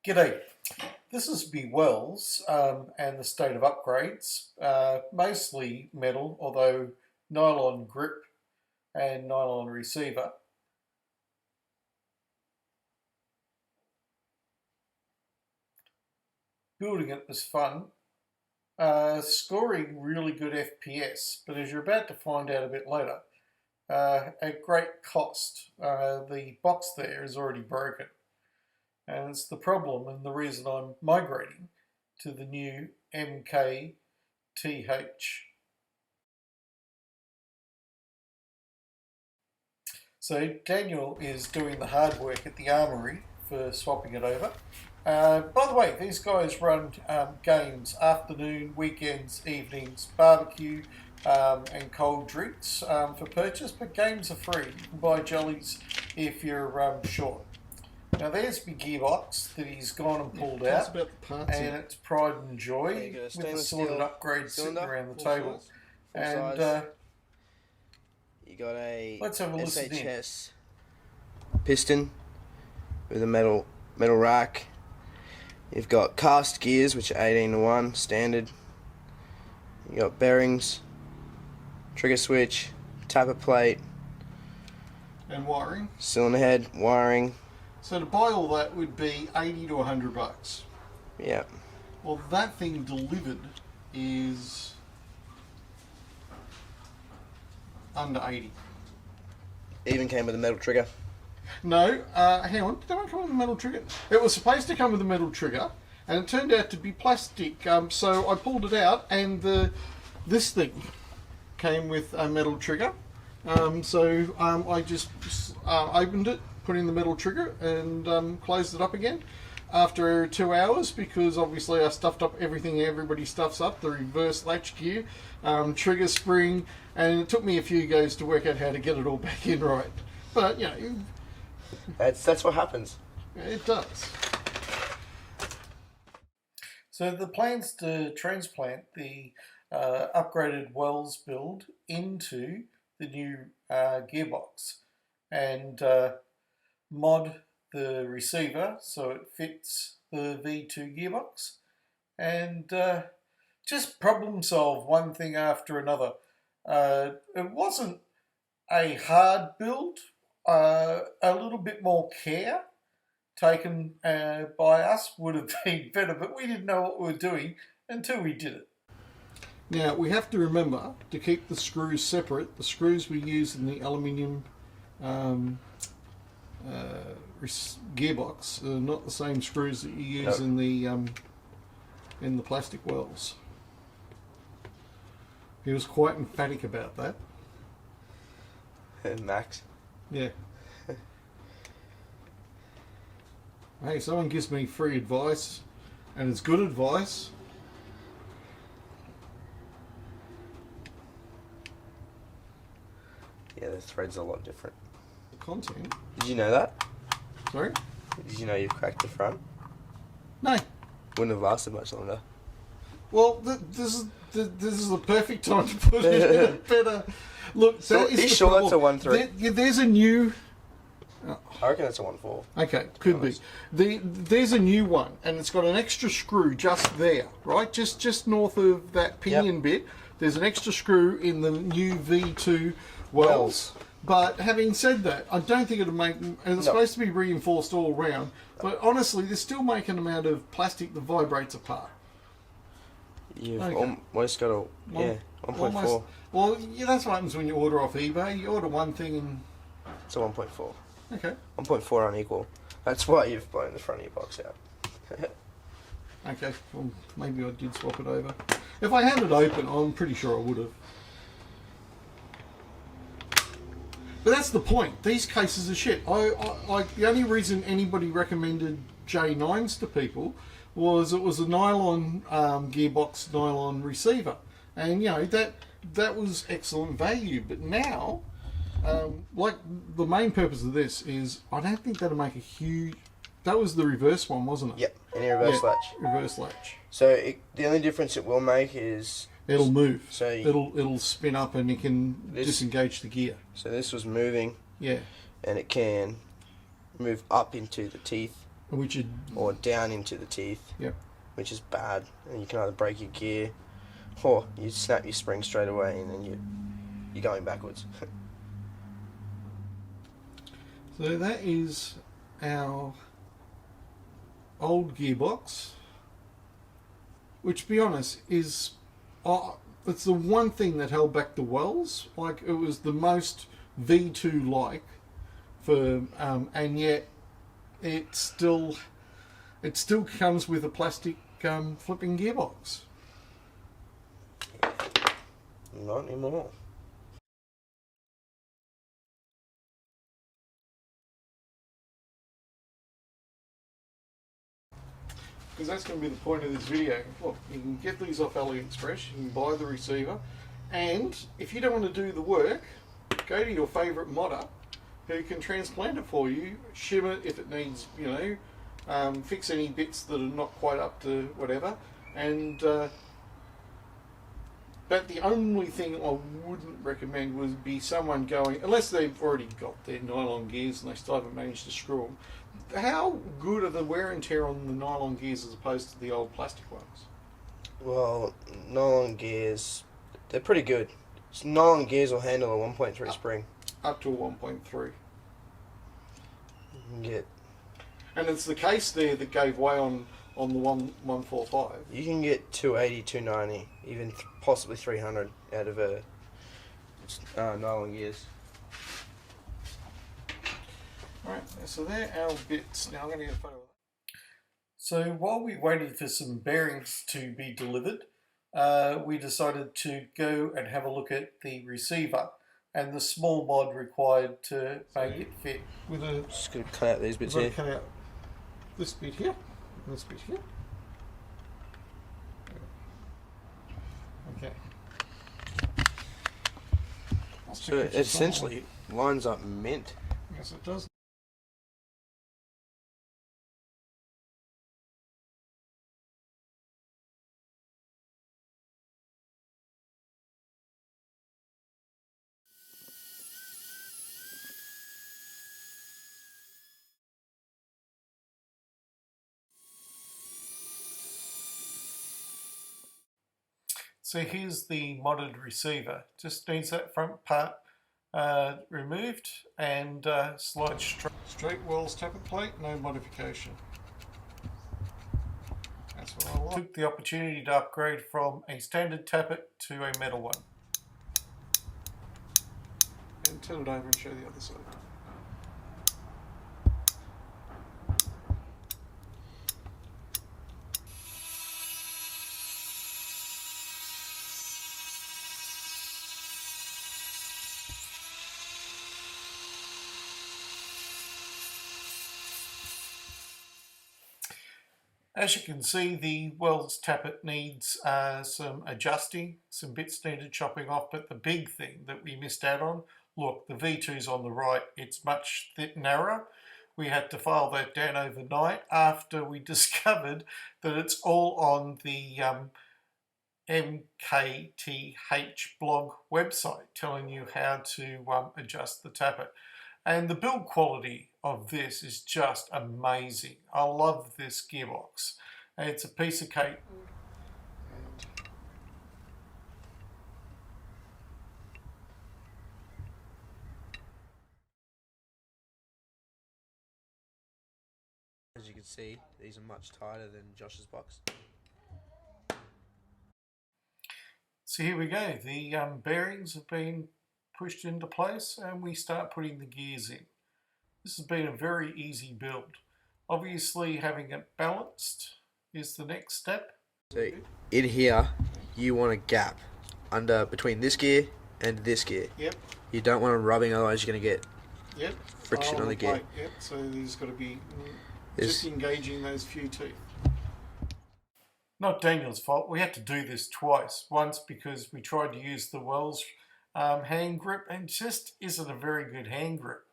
G'day, this is me Wells and the state of upgrades, mostly metal, although nylon grip and nylon receiver. Building it was fun, scoring really good FPS, but as you're about to find out a bit later, at great cost. The box there is already broken. And it's the problem and the reason I'm migrating to the new MKTH. So Daniel is doing the hard work at the armory for swapping it over. By the way, these guys run games afternoon, weekends, evenings, barbecue and cold drinks for purchase, but games are free. You can buy jellies if you're short. Now there's my gearbox that he's gone and pulled out, about the parts and it's pride and joy with the sorted upgrades sitting around the table. And you got a let's have a listen in. SHS piston with a metal rack. You've got cast gears, which are 18:1 standard. You got bearings, trigger switch, tapper plate, And wiring. cylinder head, wiring. So to buy all that would be 80 to 100 bucks. Yeah. Well, that thing delivered is under 80. Even came with a metal trigger. No, hang on, did it come with a metal trigger? It was supposed to come with a metal trigger, and it turned out to be plastic. So I pulled it out, and this thing came with a metal trigger. I just opened it, put in the metal trigger, and closed it up again after 2 hours, because obviously I stuffed up everything everybody stuffs up, the reverse latch gear, trigger spring, and it took me a few goes to work out how to get it all back in right. But, you know, That's what happens. it does. So the plans to transplant the upgraded Wells build into the new gearbox and mod the receiver so it fits the V2 gearbox, and just problem solve one thing after another. It wasn't a hard build. A little bit more care taken by us would have been better, but we didn't know what we were doing until we did it. Now, we have to remember to keep the screws separate. The screws we use in the aluminium gearbox are not the same screws that you use in the plastic wells. He was quite emphatic about that. Max. Yeah. Hey, someone gives me free advice, and it's good advice. Yeah, the thread's a lot different. The content. Did you know that? Sorry? Did you know you've cracked the front? No. Wouldn't have lasted much longer. Well, this is the perfect time to put it in a better. Look, So that is are you the sure problem. that's a 1.3? There's a new. I reckon that's a 1.4. Okay, could be. There's a new one, and it's got an extra screw just there, right? Just north of that pinion bit. There's an extra screw in the new V2 wells. But having said that, I don't think it'll make. And it's supposed to be reinforced all round. But honestly, they're still making an amount of plastic that vibrates apart. You've Okay. almost got a 1.4. Well, yeah, that's what happens when you order off eBay. You order one thing and It's a 1.4. okay. 1.4 unequal. That's why you've blown the front of your box out. Okay, well, maybe I did swap it over. If I had it open, I'm pretty sure I would have. But that's the point. These cases are shit. The only reason anybody recommended J9s to people was it was a nylon gearbox, nylon receiver, and you know that was excellent value. But now, like the main purpose of this is, I don't think that'll make a huge. That was the reverse one, wasn't it? Yep, any reverse latch. Reverse latch. So the only difference it will make is It'll move. So it'll spin up and it can disengage the gear. So this was moving. Yeah. And it can move up into the teeth Which is... or down into the teeth. Yep. Which is bad, and you can either break your gear, or you snap your spring straight away, and then you're going backwards. So that is our old gearbox, which, to be honest, is it's the one thing that held back the wells. Like, it was the most V2 like for, and yet it still comes with a plastic flipping gearbox. Not anymore. Because that's going to be the point of this video. Look, you can get these off AliExpress, you can buy the receiver, and if you don't want to do the work, go to your favourite modder who can transplant it for you, shim it if it needs, you know, fix any bits that are not quite up to whatever, and but the only thing I wouldn't recommend would be someone going, unless they've already got their nylon gears and they still haven't managed to screw them. How good are the wear and tear on the nylon gears as opposed to the old plastic ones? Well, nylon gears, they're pretty good. So nylon gears will handle a 1.3 spring. Up to a 1.3. You can get... And it's the case there that gave way on the 145. You can get 280, 290, even possibly 300 out of a nylon gears. Alright, so they're our bits. Now I'm going to get a photo of that. So while we waited for some bearings to be delivered, we decided to go and have a look at the receiver and the small mod required to make it fit. With a, just going to cut out these bits here. Cut out this bit here, and this bit here. Okay. So it essentially lines up mint. Yes, it does. So here's the modded receiver. Just needs that front part removed and slide straight wells tappet plate, no modification. That's what I like. Took the opportunity to upgrade from a standard tappet to a metal one. And turn it over and show the other side. As you can see, the Wells tappet needs some adjusting, some bits needed chopping off, but the big thing that we missed out on, look, the V2's on the right, it's much narrower. We had to file that down overnight after we discovered that it's all on the MKTH blog website telling you how to adjust the tappet. And the build quality of this is just amazing. I love this gearbox. It's a piece of cake. As you can see, these are much tighter than Josh's box. So here we go. The bearings have been pushed into place and we start putting the gears in. This has been a very easy build. Obviously having it balanced is the next step. So in here you want a gap between this gear and this gear. Yep. You don't want them rubbing, otherwise you're going to get friction on the gear. Plate. Yep. So there's got to be just engaging those few teeth. Not Daniel's fault. We had to do this twice. Once because we tried to use the Wells hand grip and just isn't a very good hand grip.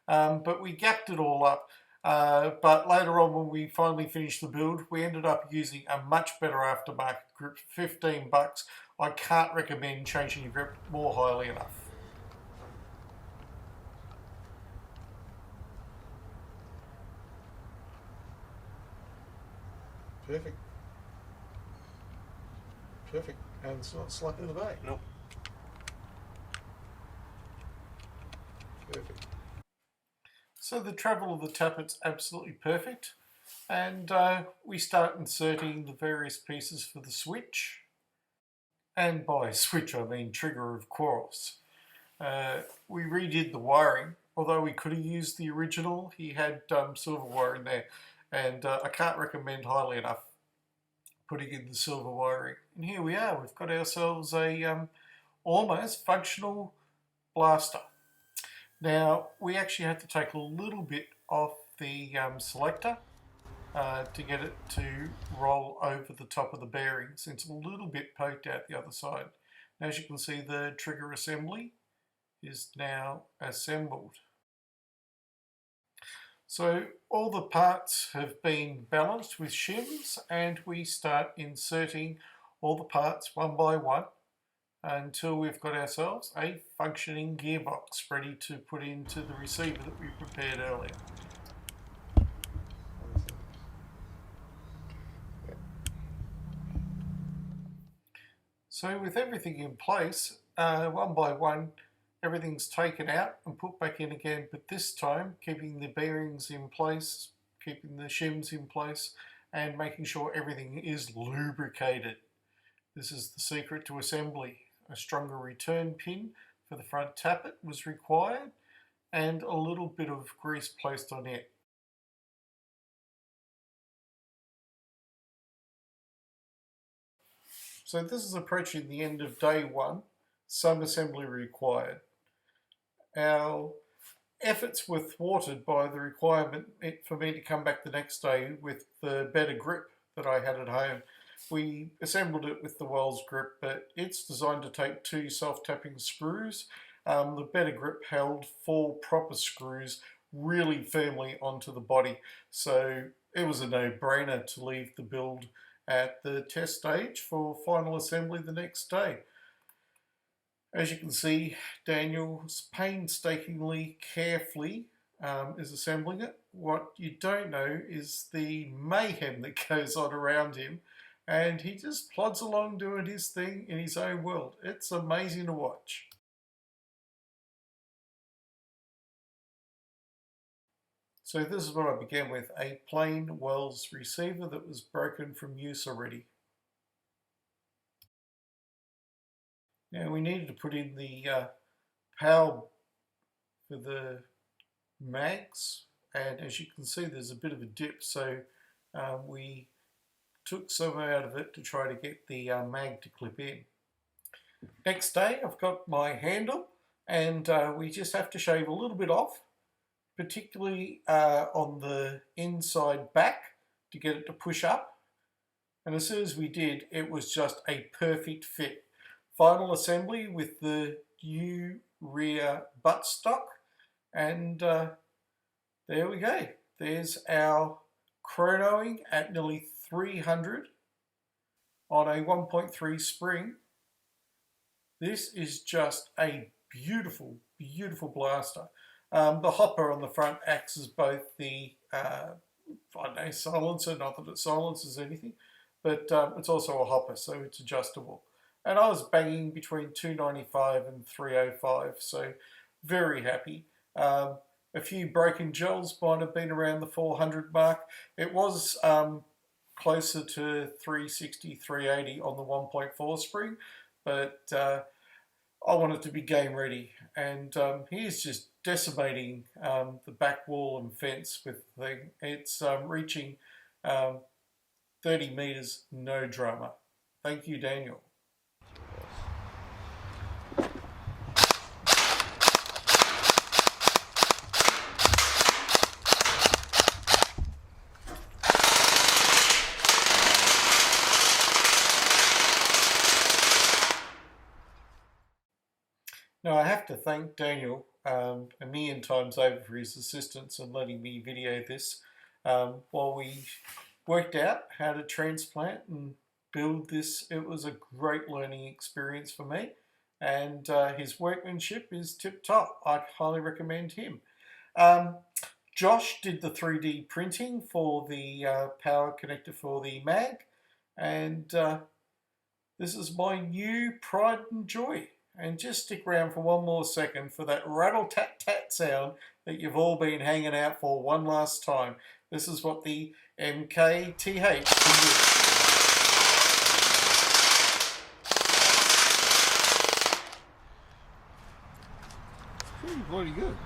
But we gapped it all up. But later on when we finally finished the build, we ended up using a much better aftermarket grip for $15. I can't recommend changing your grip more highly enough. Perfect. Perfect. And it's not slack in the bay. Nope. Perfect. So the travel of the tappet's absolutely perfect. And we start inserting the various pieces for the switch. And by switch I mean trigger, of course. We redid the wiring, although we could have used the original. He had silver wiring there, and I can't recommend highly enough putting in the silver wiring. And here we are, we've got ourselves a almost functional blaster. Now, we actually had to take a little bit off the selector to get it to roll over the top of the bearing, since it's a little bit poked out the other side. Now, as you can see, the trigger assembly is now assembled. So all the parts have been balanced with shims, and we start inserting all the parts one by one until we've got ourselves a functioning gearbox ready to put into the receiver that we prepared earlier. So with everything in place, one by one, everything's taken out and put back in again, but this time keeping the bearings in place, keeping the shims in place, and making sure everything is lubricated. This is the secret to assembly. A stronger return pin for the front tappet was required, and a little bit of grease placed on it. So this is approaching the end of day one, some assembly required. Our efforts were thwarted by the requirement for me to come back the next day with the better grip that I had at home. We assembled it with the Wells grip, but it's designed to take 2 self-tapping screws. The better grip held 4 proper screws really firmly onto the body, so it was a no-brainer to leave the build at the test stage for final assembly the next day. As you can see, Daniel's painstakingly, carefully is assembling it. What you don't know is the mayhem that goes on around him, and he just plods along doing his thing in his own world. It's amazing to watch. So this is what I began with, a plain Wells receiver that was broken from use already. Now we needed to put in the power for the mags, and as you can see there's a bit of a dip, so we took some out of it to try to get the mag to clip in. Next day I've got my handle, and we just have to shave a little bit off, particularly on the inside back to get it to push up, and as soon as we did, it was just a perfect fit. Final assembly with the new rear buttstock, and there we go. There's our chronoing at nearly 300 on a 1.3 spring. This is just a beautiful, beautiful blaster. The hopper on the front acts as both the I don't know, silencer, not that it silences anything, but it's also a hopper, so it's adjustable. And I was banging between 295 and 305, so very happy. A few broken gels might have been around the 400 mark. It was closer to 360, 380 on the 1.4 spring, but I wanted to be game ready. And he's just decimating the back wall and fence with the thing. It's reaching 30 metres, no drama. Thank you, Daniel. Now I have to thank Daniel a million times over for his assistance in letting me video this while we worked out how to transplant and build this. It was a great learning experience for me, and his workmanship is tip top. I highly recommend him. Josh did the 3D printing for the power connector for the mag, and this is my new pride and joy. And just stick around for one more second for that rattle-tat-tat sound that you've all been hanging out for one last time. This is what the MKTH can do. Pretty bloody good.